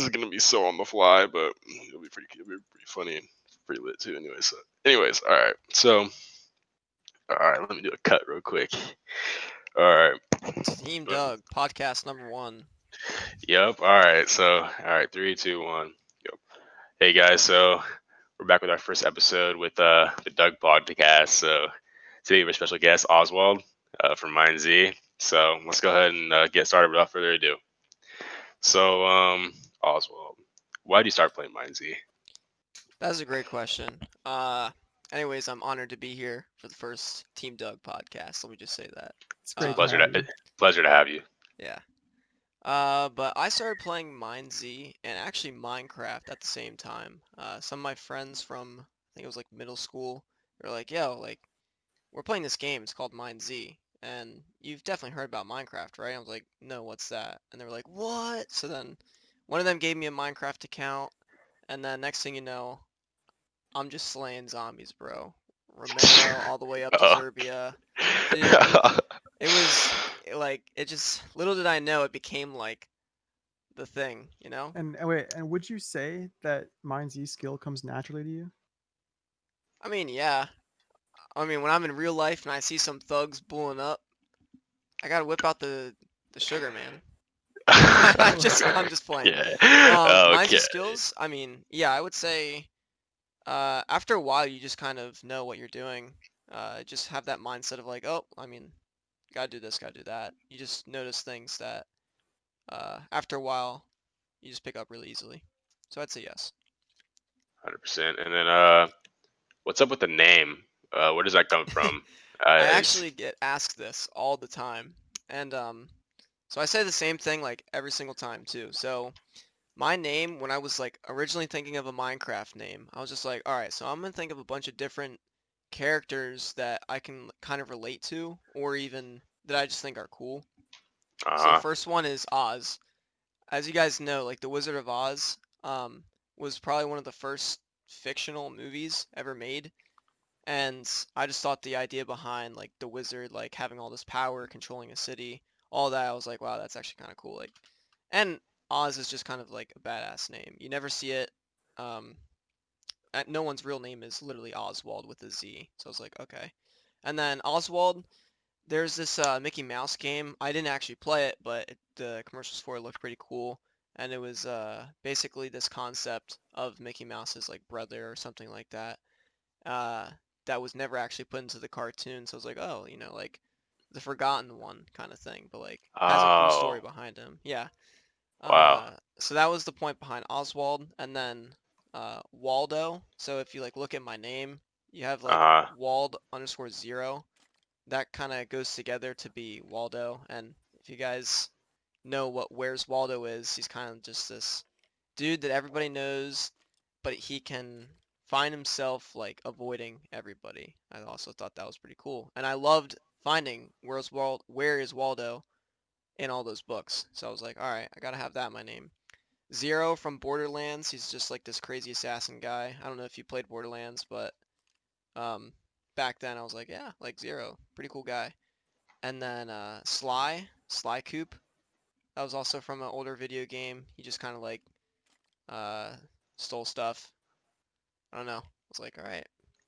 this is gonna be so on the fly, but it'll be pretty funny and pretty lit too. Anyways, all right. So, all right, let me do a cut real quick. All right. Team Doug, podcast number 1. Yep. All right. So, all right. Three, two, one. Yep. Hey guys. So we're back with our first episode with the Doug podcast. So today we have a special guest, Oswald, from MineZ. So let's go ahead and get started without further ado. So, Oswald, why did you start playing MineZ? That's a great question. Anyways, I'm honored to be here for the first Team Doug podcast. Let me just say that. It's great to Um, Pleasure have to you. pleasure to have you. yeah. But I started playing MineZ and actually Minecraft at the same time. Some of my friends from, I think it was like middle school, they were like, yo, like, we're playing this game. It's called MineZ. And you've definitely heard about Minecraft, right? I was like, no, what's that? And they were like, what? So then one of them gave me a Minecraft account. And then next thing you know, I'm just slaying zombies, bro. Romero all the way up to Oh. Zerbia. Dude, it was like, it just, little did I know it became like the thing, you know? And wait, and would you say that MineZ skill comes naturally to you? I mean, yeah. I mean, when I'm in real life and I see some thugs bulling up, I gotta whip out the sugar, man. I'm just playing. Yeah. Mine's the Okay. skills. I mean, yeah, I would say after a while you just kind of know what you're doing. Just have that mindset of like, oh, I mean, gotta do this, gotta do that. You just notice things that after a while you just pick up really easily. So I'd say yes. 100%. And then, what's up with the name? Where does that come from? I It's actually get asked this all the time, and so I say the same thing like every single time too. So my name, when I was like originally thinking of a Minecraft name, I was just like, all right, so I'm gonna think of a bunch of different characters that I can kind of relate to, or even that I just think are cool. So the uh first one is Oz. As you guys know, like The Wizard of Oz, was probably one of the first fictional movies ever made, and I just thought the idea behind like the wizard like having all this power, controlling a city, all that, I was like, wow, that's actually kind of cool. Like, and Oz is just kind of like a badass name. You never see it. Um, no one's real name is literally Oswald with a Z. So I was like, okay. And then Oswald, there's this Mickey Mouse game. I didn't actually play it, but the commercials for it looked pretty cool. And it was basically this concept of Mickey Mouse's like brother or something like that. Uh, that was never actually put into the cartoon. So I was like, oh, like the forgotten one kind of thing, but like has a cool oh, story behind him. Yeah. wow. So that was the point behind Oswald, and then Waldo. So if you like look at my name, you have like Uh Wald underscore zero. That kind of goes together to be Waldo. And if you guys know what Where's Waldo is, he's kind of just this dude that everybody knows, but he can find himself like avoiding everybody. I also thought that was pretty cool, and I loved finding Where is Waldo in all those books. So I was like, all right, I gotta have that in my name. Zero from Borderlands. He's just like this crazy assassin guy. I don't know if you played Borderlands, but um, back then I was like, yeah, like Zero, pretty cool guy. And then Sly Coop. That was also from an older video game. He just kind of like uh, stole stuff. I don't know. I was like, all right.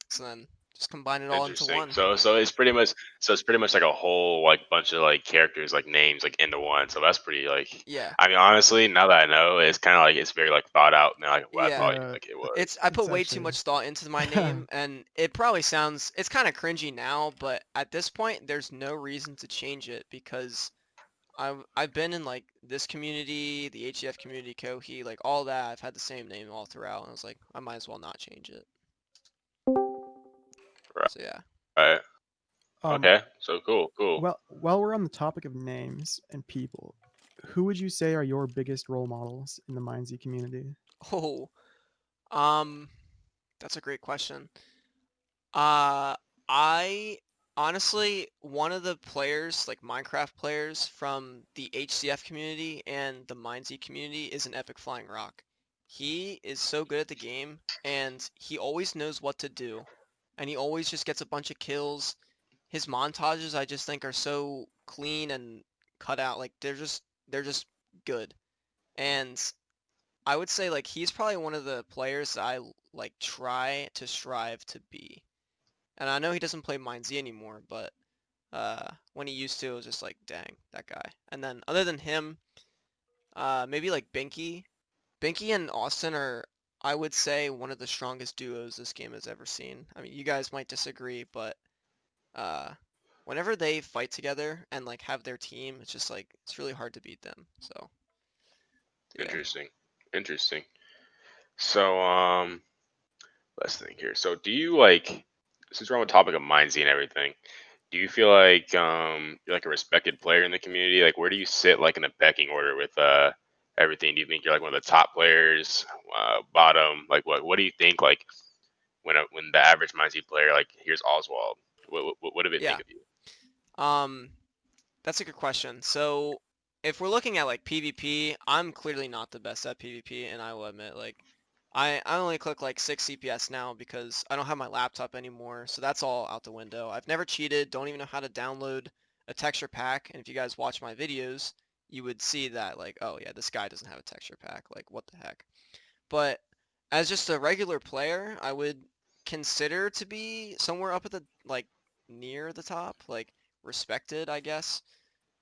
So then just combine it all into Interesting. one. So it's pretty much like a whole like bunch of like characters like names like into one. So that's pretty like. Yeah, I mean, honestly, now that I know, it's kind of like it's very like thought out than like what I yeah. thought Yeah, like it was. I it's put way too actually much thought into my name, and it probably it's kind of cringy now, but at this point, there's no reason to change it because I've been in like this community, the HCF community, Kohi, like all that. I've had the same name all throughout, and I was like, I might as well not change it. So yeah. Right. um Okay. So cool. Cool. well while we're on the topic of names and people, who would you say are your biggest role models in the MineZ community? Oh, um, that's a great question. Uh, I honestly, one of the players, like Minecraft players from the HCF community and the MineZ community is an Epic Flying Rock. He is so good at the game and he always knows what to do and he always just gets a bunch of kills. His montages I just think are so clean and cut out. Like they're just good. And I would say like he's probably one of the players that I like try to strive to be. And I know he doesn't play MineZ anymore, but when he used to, it was just like, dang, that guy. And then other than him, maybe like Binky. Binky and Austin are, I would say, one of the strongest duos this game has ever seen. I mean, you guys might disagree, but uh, whenever they fight together and like have their team, it's just like it's really hard to beat them. So yeah. Interesting. Interesting. So let's think here. So do you like, since we're on the topic of MineZ and everything, do you feel like you're like a respected player in the community? Like where do you sit like in the pecking order with everything? Do you think you're like one of the top players, bottom? Like what do you think like when the average MineZ player like here's Oswald? What do they think Yeah. of you? Um, that's a good question. So if we're looking at like PvP, I'm clearly not the best at PvP, and I will admit like I only click like 6 CPS now because I don't have my laptop anymore, so that's all out the window. I've never cheated, don't even know how to download a texture pack, and if you guys watch my videos, you would see that like, oh yeah, this guy doesn't have a texture pack, like what the heck. But as just a regular player, I would consider to be somewhere up at the like near the top, like respected, I guess.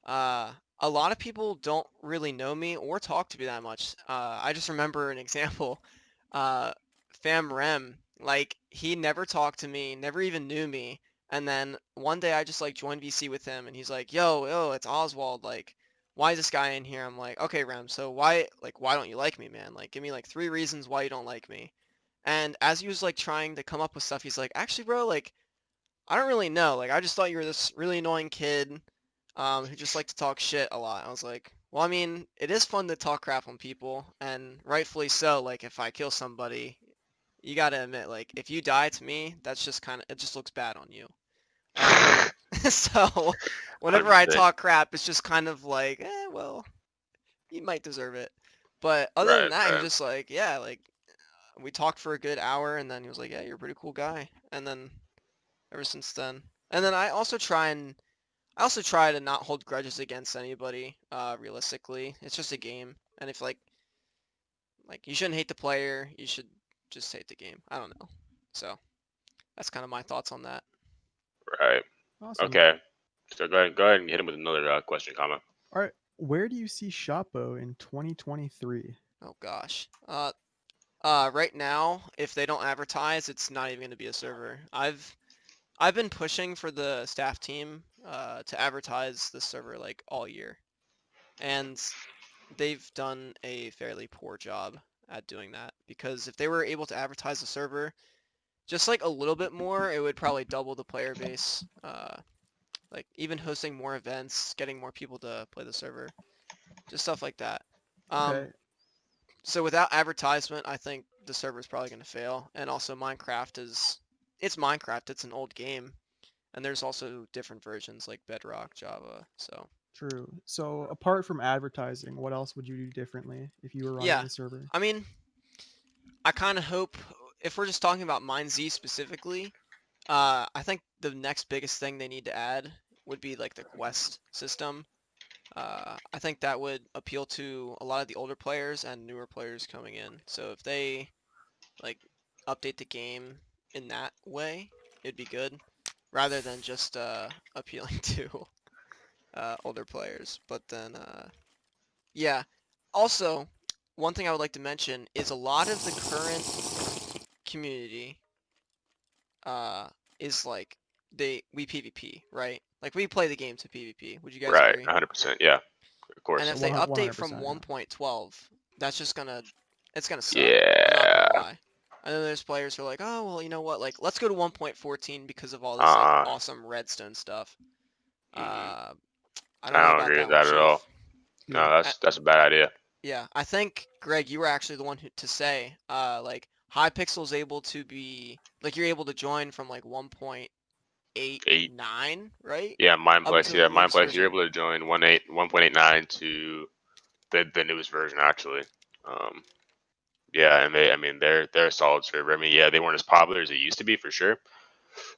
Uh, a lot of people don't really know me or talk to me that much. I just remember an example. Uh, Fam Rem, like he never talked to me, never even knew me. And then one day I just like joined VC with him and he's like, yo, it's Oswald. Like, why is this guy in here? I'm like, okay, Rem, so why don't you like me, man? Like, give me like 3 reasons why you don't like me. And as he was like trying to come up with stuff, he's like, actually, bro, like, I don't really know. Like, I just thought you were this really annoying kid who just liked to talk shit a lot. I was like, well, I mean, it is fun to talk crap on people, and rightfully so. Like, if I kill somebody, you gotta admit, like, if you die to me, that's just kind of, it just looks bad on you. Um, so whenever I 100%. talk crap, it's just kind of like, well, you might deserve it. But other than Right, that, he's right. just like, yeah, like, we talked for a good hour, and then he was like, yeah, you're a pretty cool guy. And then ever since then. And then I also try to not hold grudges against anybody, realistically. It's just a game. And if like you shouldn't hate the player, you should just hate the game. I don't know. So that's kind of my thoughts on that. Right. Awesome. Okay. So go ahead and hit him with another question, comment. All right. Where do you see Shoppo in 2023? Oh gosh. Right now, if they don't advertise, it's not even gonna be a server. I've been pushing for the staff team to advertise the server like all year, and they've done a fairly poor job at doing that because if they were able to advertise the server just like a little bit more, it would probably double the player base. Like even hosting more events, getting more people to play the server, just stuff like that. Um, Okay. so without advertisement, I think the server is probably going to fail. And also Minecraft it's Minecraft, it's an old game. And there's also different versions like Bedrock, Java. So True. So apart from advertising, what else would you do differently if you were running yeah, the server? I mean, I kind of hope if we're just talking about MineZ specifically, I think the next biggest thing they need to add would be like the quest system. I think that would appeal to a lot of the older players and newer players coming in. So if they like update the game in that way, it'd be good, rather than just appealing to older players. But then, yeah. Also, one thing I would like to mention is a lot of the current community uh, is like we PvP, right? Like we play the game to PvP. Would you guys Right. agree? 100%. Yeah. Of And course. if they update from 100%. Yeah. 1.12, that's just it's gonna suck. I'm not gonna Yeah. lie. I know there's players who are like, oh well, you know what? Like let's go to 1.14 because of all this like Uh. awesome redstone stuff. hmm Uh, I don't I know don't about agree that with one, that at all. Chief. Yeah. No, Uh, that's a bad idea. yeah, I think Greg, you were actually the one to say, like Hypixel's able to be like you're able to join from like 8. 1.89, right? Yeah, Up Mineplex. until the Yeah, newest Mineplex. You're version. able to join 1.89 to the newest version actually. Um. Yeah, and I mean, they're a solid server. I mean, yeah, they weren't as popular as they used to be for sure,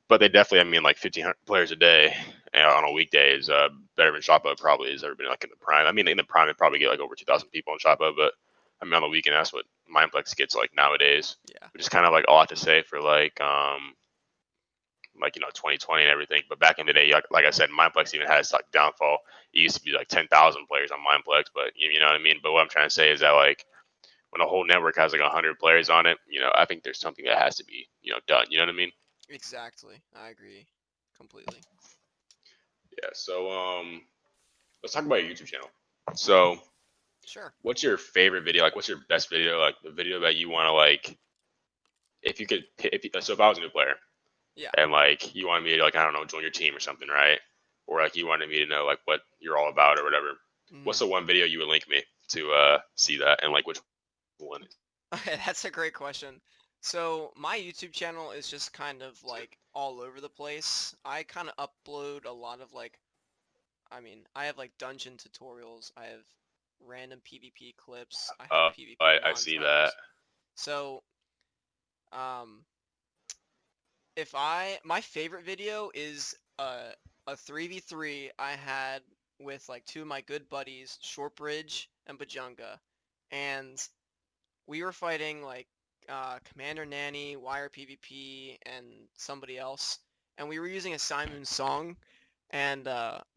but they definitely, I mean, like 1,500 players a day on a weekday is better than Shoppo probably has ever been like in the prime. I mean, in the prime, they probably get like over 2,000 people in Shoppo, but I mean, on the weekend, that's what Mineplex gets like nowadays, Yeah. which is kind of like a lot to say for like 2020 and everything. But back in the day, like I said, Mineplex even has like downfall. It used to be like 10,000 players on Mineplex, but you know what I mean. But what I'm trying to say is that like when a whole network has like 100 players on it, I think there's something that has to be done. You know what I mean? Exactly. I agree completely. Yeah. So let's talk about your YouTube channel. So Sure. what's your favorite video? Like, what's your best video? Like the video that you want to like, if you could, so if I was a new player Yeah. and like you wanted me to like I don't know join your team or something, right? Or like you wanted me to know like what you're all about or whatever. Mm. What's the one video you would link me to see that and like which one? Okay, that's a great question. So my YouTube channel is just kind of like all over the place. I kind of upload a lot of like, I mean, I have like dungeon tutorials. I have random PvP clips. I have PvP I see that. montage. So, um, my favorite video is a 3v3 I had with like two of my good buddies, Shortbridge and Bajunga, and we were fighting like Commander Nanny, Wire PvP, and somebody else, and we were using a Simon's song, and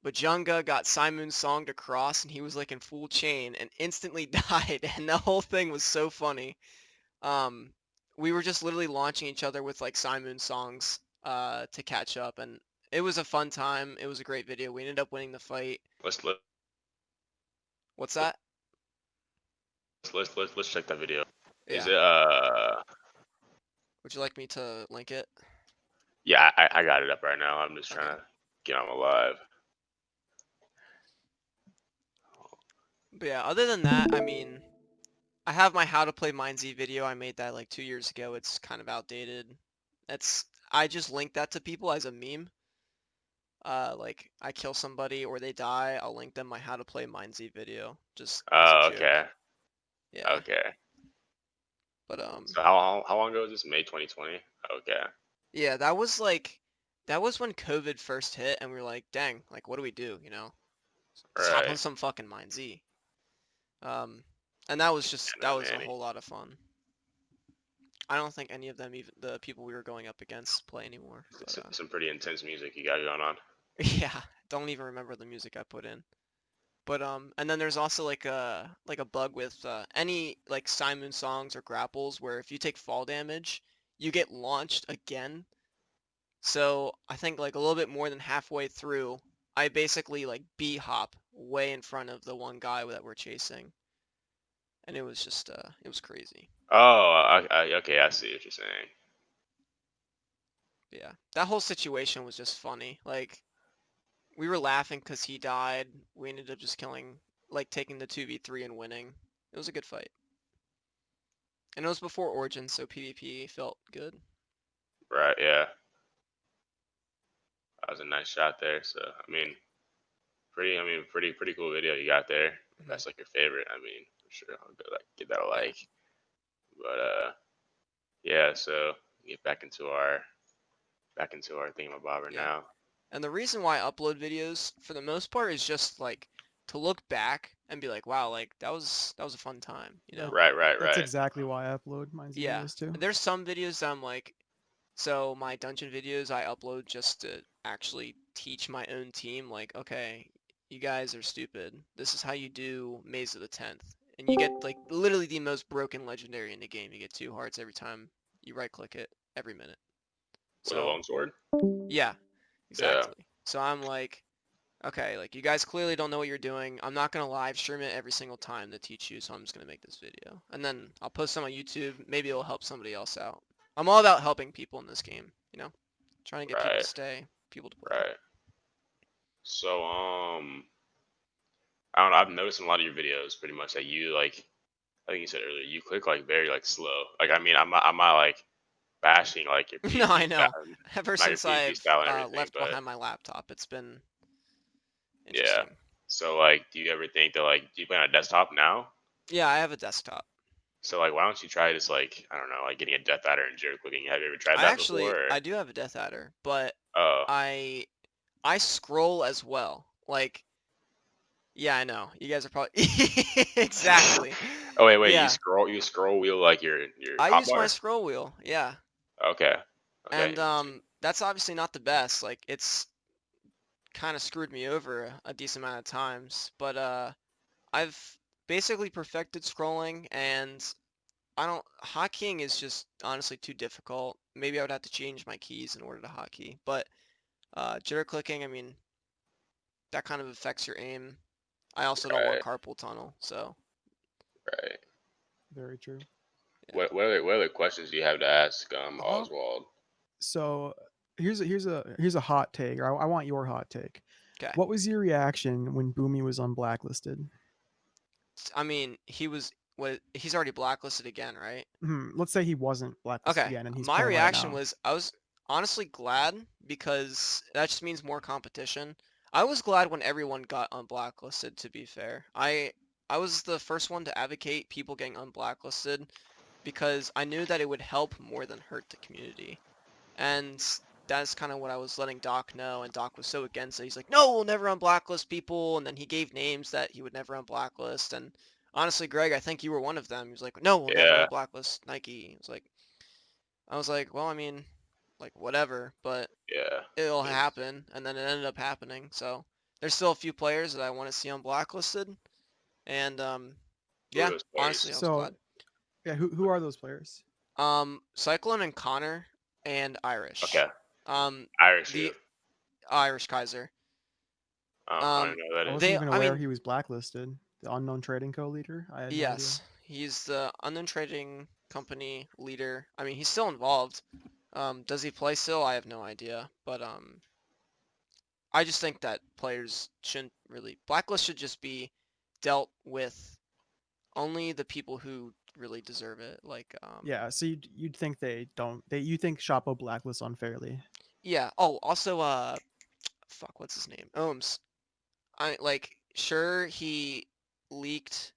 Bajunga got Simon's song to cross, and he was like in full chain and instantly died, and the whole thing was so funny. Um, we were just literally launching each other with like Simon's songs to catch up, and it was a fun time. It was a great video. We ended up winning the fight. Let's let, What's that? let's check that video. Is Yeah. it Would you like me to link it? yeah, I got it up right now. I'm just Okay. trying to get on the live. But yeah, other than that, I mean, I have my how to play MineZ video. I made that like 2 years ago. It's kind of outdated. I just link that to people as a meme. Like I kill somebody or they die, I'll link them my how to play MineZ video just as a Oh, joke. okay. Yeah. Okay. But So how long ago was this? May 2020. Okay. yeah, that was when COVID first hit and we were like, dang, like what do we do, you know? Let's hop on Right. some fucking MineZ. Um and that And was a Annie. whole lot of fun. I don't think any of them, even the people we were going up against, play anymore. But Some pretty intense music you got going on. yeah, don't even remember the music I put in. But and then there's also like a bug with any like Simon songs or grapples where if you take fall damage, you get launched again. So I think like a little bit more than halfway through, I basically like B-hop way in front of the one guy that we're chasing, and it was just it was crazy. Oh, okay. I see what you're saying. Yeah, that whole situation was just funny. Like we were laughing because he died. We ended up just killing, like taking the 2v3 and winning. It was a good fight. And it was before Origins, so PvP felt good. Right. Yeah. That was a nice shot there. So I mean, pretty cool video you got there. If Hmm. that's like your favorite, I mean, for sure I'll go like give that a Yeah. like. But yeah. So get back into our thingamabobber Yeah. now. And the reason why I upload videos, for the most part, is just like to look back and be like, wow, like that was a fun time, you know? That's Right. exactly why I upload MineZ Yeah. videos too. There's some videos that I'm like, so my dungeon videos I upload just to actually teach my own team, like, okay, you guys are stupid. This is how you do Maze of the 10th. And you get like literally the most broken legendary in the game. You get 2 hearts every time you right click it every minute. With a So longsword. yeah, Yeah. exactly. So I'm like, okay, like you guys clearly don't know what you're doing. I'm not gonna live stream it every single time to teach you, so I'm just gonna make this video. And then I'll post it on YouTube. Maybe it'll help somebody else out. I'm all about helping people in this game, you know? Trying to get people to Right. stay, people to play. Right. So I don't know. I've noticed in a lot of your videos, pretty much that you like. I think you said earlier, you click like very like slow. Like I mean, I'm not like bashing like your No, I PvP know. style, Ever not your since PvP I've style and everything, left but behind my laptop, it's been yeah. interesting. So like, do you ever think that like, do you play on a desktop now? Yeah, I have a desktop. So like, why don't you try just like I don't know, like getting a Death Adder and jerk clicking? Have you ever tried that before? Or? I do have a Death Adder, but Oh, I I scroll as well. Like, yeah, I know. You guys are probably exactly. Oh wait, wait. Yeah, You scroll wheel like your I use my hotbar. scroll wheel. Yeah, Okay. Okay. and Interesting. that's obviously not the best. Like it's kind of screwed me over a decent amount of times, but I've basically perfected scrolling, and I don't hotkeying is just honestly too difficult. Maybe I would have to change my keys in order to hotkey, but jitter clicking, I mean, that kind of affects your aim. I also don't want Right. carpal tunnel, so Right. Very true. yeah. What other questions do you have to ask, Uh-huh. Oswald? So here's a hot take. Or I want your hot take. Okay. What was your reaction when Boomy was unblacklisted? I mean, he's already blacklisted again, right? Let's say he wasn't blacklisted Okay. again and he's My playing right reaction now. was I was honestly glad because that just means more competition. I was glad when everyone got unblacklisted, to be fair. I was the first one to advocate people getting unblacklisted because I knew that it would help more than hurt the community. And that's kind of what I was letting Doc know, and Doc was so against it. He's like, no, we'll never unblacklist people, and then he gave names that he would never unblacklist, and honestly, Greg, I think you were one of them. He was like, no, we'll never Yeah. unblacklist Nyke. I was like, well, I mean, like, whatever, but Yeah. it'll It's happen, and then it ended up happening, so there's still a few players that I want to see unblacklisted, and, who are yeah, those honestly, I players? was So glad. yeah, who are those players? Cyclone and Connor and Irish. Okay. Um, Irish who? the Irish Kaiser. I don't Um, know who that I is. wasn't even I aware mean, he was blacklisted. The unknown trading co-leader. I had no idea. yes, he's the unknown trading company leader. I mean, he's still involved. Does he play still? I have no idea. But I just think that players shouldn't really blacklist should just be dealt with only the people who really deserve it. Like Yeah, so you'd think they don't they you think Shoppo blacklists unfairly. yeah. Oh, also fuck, what's his name? Ohms. I like sure he leaked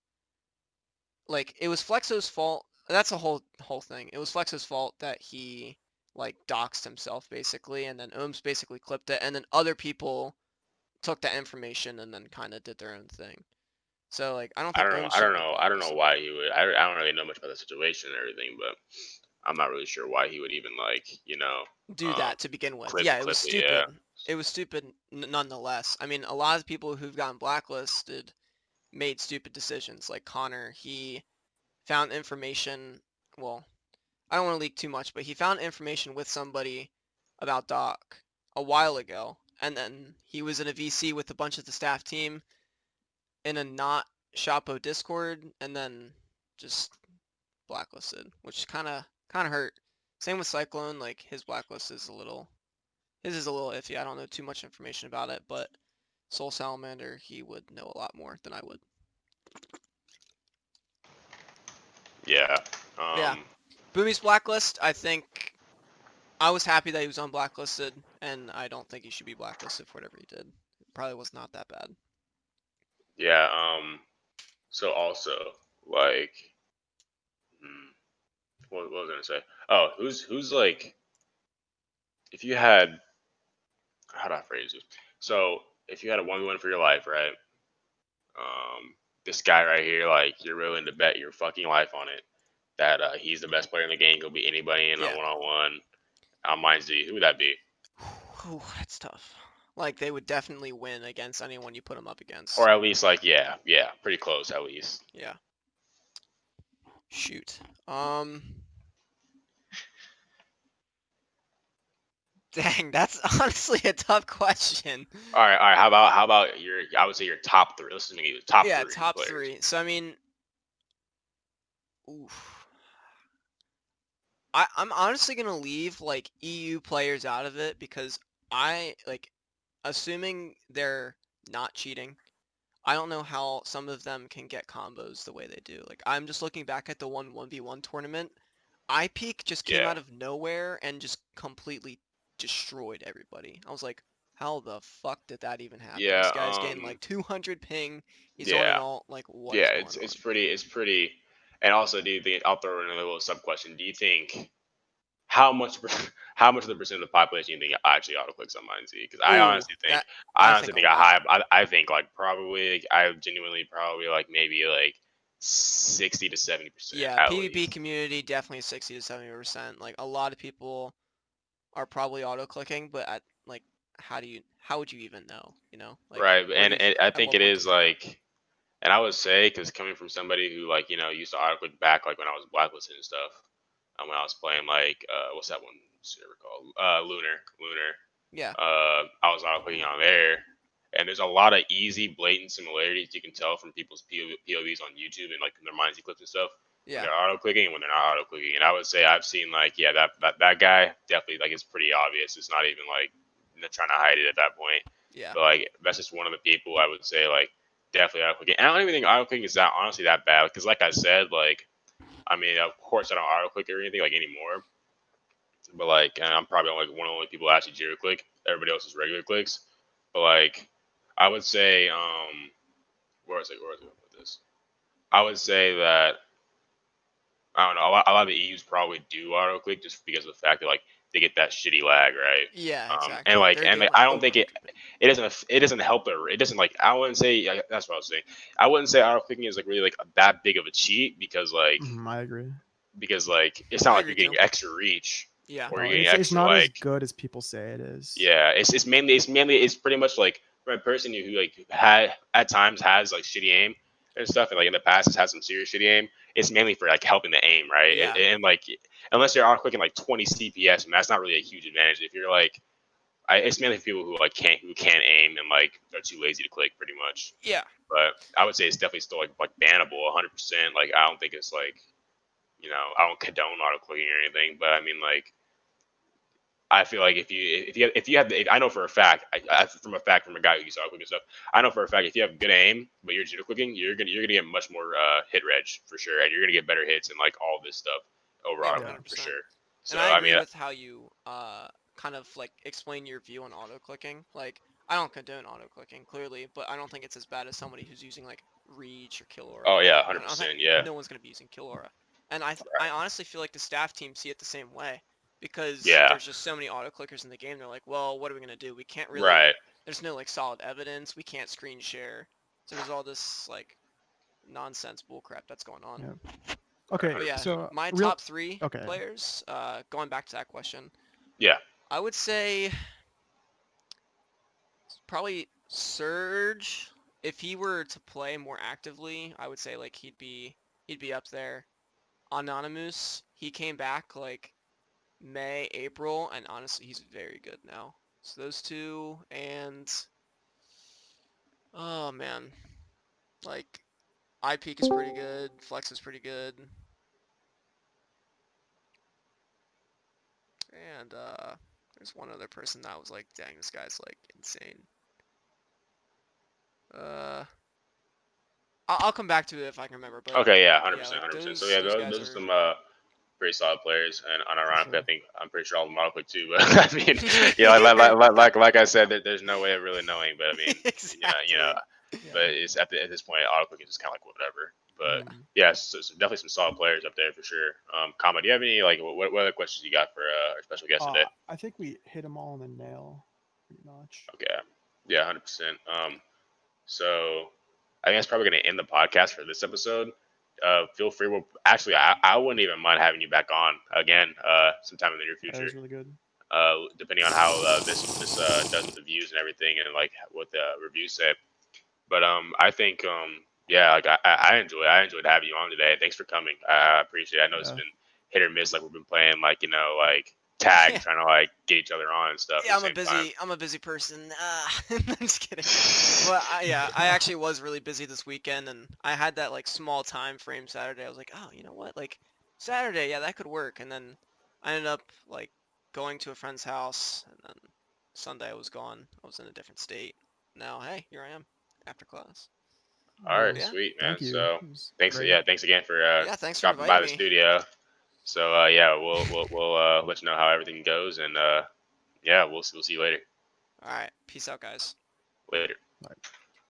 like it was Flexo's fault. That's a whole thing. It was Flexo's fault that he like doxed himself basically, and then Ohms basically clipped it, and then other people took that information and then kind of did their own thing. So like I don't I think don't know. Ohms should be I don't know blacklisted. why he would. I don't really know much about the situation and everything, but I'm not really sure why he would even like Do um that to begin with. clip Yeah, it was clip it. Yeah. stupid. It was stupid nonetheless. I mean, a lot of people who've gotten blacklisted made stupid decisions. Like Connor, he found information. Well, I don't want to leak too much, but he found information with somebody about Doc a while ago, and then he was in a VC with a bunch of the staff team in a not Shoppo Discord, and then just blacklisted, which kind of hurt. Same with Cyclone, like his is a little iffy. I don't know too much information about it, but Soul Salamander, he would know a lot more than I would. Yeah. Yeah, Um. Boomy's blacklist, I think I was happy that he was unblacklisted, and I don't think he should be blacklisted for whatever he did. It probably was not that bad. Yeah. So also like, hmm, what was I gonna say? Oh, who's like, if you had, how do I phrase this? So if you had a 1v1 for your life, right? This guy right here, like you're willing to bet your fucking life on it that he's the best player in the game. He'll beat anybody in a Yeah. one-on-one. On MineZ, who would that be? Whew, that's tough. Like they would definitely win against anyone you put them up Or against. at least like, yeah, pretty close at least. Yeah. Shoot. Um. Dang, that's honestly a tough question. All right. How about your? I would say your top three. Listen to me, top Yeah, three top players. three. So I mean, oof. I'm honestly gonna leave like EU players out of it because I like assuming they're not cheating. I don't know how some of them can get combos the way they do. Like I'm just looking back at the 1v1 tournament. iPeak just came Yeah, out of nowhere and just completely destroyed everybody. I was like, how the fuck did that even happen? yeah, This guy's getting like 200 ping. He's on an yeah, alt. Like, what yeah. is going on? It's pretty. And also, do you think? I'll throw in a little sub question. Do you think how much how much of the percent of the population you think actually auto clicks on MineZ? Because Ooh, that I I honestly think a think I high lot. I think like probably I genuinely probably like maybe like 60 to 70% Yeah, at PvP least. community definitely 60 to 70%. Like a lot of people are probably auto clicking, but like how would you even know? Like Right, where do you and I at think what it point do is you know? like, and I would say, because coming from somebody who like used to auto click back like when I was blacklisted and stuff, when I was playing like what's that one server called? Lunar. Yeah, I was auto clicking on there, and there's a lot of easy, blatant similarities you can tell from people's POVs on YouTube and like their MineZ clips and stuff when yeah, they're auto clicking and when they're not auto clicking. And I would say I've seen like that guy definitely like it's pretty obvious. It's not even like they're trying to hide it at that point. yeah, But like that's just one of the people I would say like definitely auto clicking. And I don't even think auto clicking is that honestly that bad because like I said like I mean of course I don't auto click or anything like anymore. But like, and I'm probably only one of the only people who actually zero click. Everybody else is regular clicks. But like, I would say, where was I going with this? I would say that I don't know. A lot of the EUs probably do auto click just because of the fact that like they get that shitty lag, right? yeah, And exactly. like, They're and like, doing I like don't think overclickable. it doesn't help it doesn't like I wouldn't say that's what I was saying. I wouldn't say auto clicking is like really like that big of a cheat I agree. because like it's not I like agree you're too. getting extra reach Yeah, or No, you're getting it's extra not as like good as people say it is. yeah, it's pretty much like for a person who like had at times has like shitty aim and stuff, and like in the past has had some serious shitty aim. It's mainly for like helping the aim, right? yeah, And like unless you're on clicking like 20 CPS, and that's not really a huge advantage. If you're like, it's mainly for people who like can't aim and like are too lazy to click, pretty much. yeah, But I would say it's definitely still like bannable, 100%. Like I don't think it's like I don't condone auto clicking or anything, but I mean like I feel like if you have I know for a fact from a guy who used to quick and stuff I know for a fact if you have good aim but you're judo clicking you're gonna get much more hit reg for sure and you're gonna get better hits and like all this stuff over yeah, auto Yeah. clicking for 100%. sure. And So I I agree mean with how you kind of like explain your view on auto clicking. Like I don't condone auto clicking clearly, but I don't think it's as bad as somebody who's using like reach or kill aura. oh yeah I don't think 100% yeah no one's gonna be using kill aura. And I honestly feel like the staff team see it the same way because yeah there's just so many auto clickers in the game. They're like, well, what are we gonna do? We can't really. right There's no like solid evidence. We can't screen share. So there's all this like nonsense bullcrap that's going on. Yeah. right Okay, But yeah, 100% so my real. top three Okay. players. Going back to that question, yeah I would say probably Surge. If he were to play more actively, I would say like he'd be up there. Anonymous, he came back like May, April, and honestly, he's very good now. So those two, and oh man, like iPeak is pretty good, Flex is pretty good, and there's one other person that was like, dang, this guy's like insane. Uh, I'll come back to it if I can remember, but okay yeah yeah, 100% like 100% so those yeah those guys those are are. some pretty solid players, and For unironically, I sure. think I'm pretty sure all of them auto click too. But I mean, like I said, there's no way of really knowing. But I mean, Exactly. Yeah. but it's at this point, auto click is just kind of like whatever. But Mm. yeah, so definitely some solid players up there for sure. Kama, do you have any like what other questions you got for our special guest today? I think we hit them all on the nail, pretty much. Okay, yeah, 100%. So I think that's probably going to end the podcast for this episode. Feel free. Well, actually, I wouldn't even mind having you back on again sometime in the near That future. was really good. Depending on how this does with the views and everything, and like what the reviews say. But I think yeah, like I enjoyed having you on today. Thanks for coming. I appreciate it. I know it's Yeah. been hit or miss. Like we've been playing like like tag Yeah. and trying to like get each other on and stuff at Yeah, the I'm a same time. busy I'm a busy person. I'm just kidding. But yeah, I actually was really busy this weekend, and I had that like small time frame Saturday. I was like, oh, you know what? Like Saturday, yeah, that could work. And then I ended up like going to a friend's house, and then Sunday I was gone. I was in a different state. Now, hey, here I am after class. All right, But Well, yeah, sweet man. thank you. So It was thanks, great. yeah, thanks again for yeah. Thanks for dropping by inviting the me. studio. So yeah, we'll let you know how everything goes, and yeah, we'll see you later. All right, peace out, guys. Later. Bye.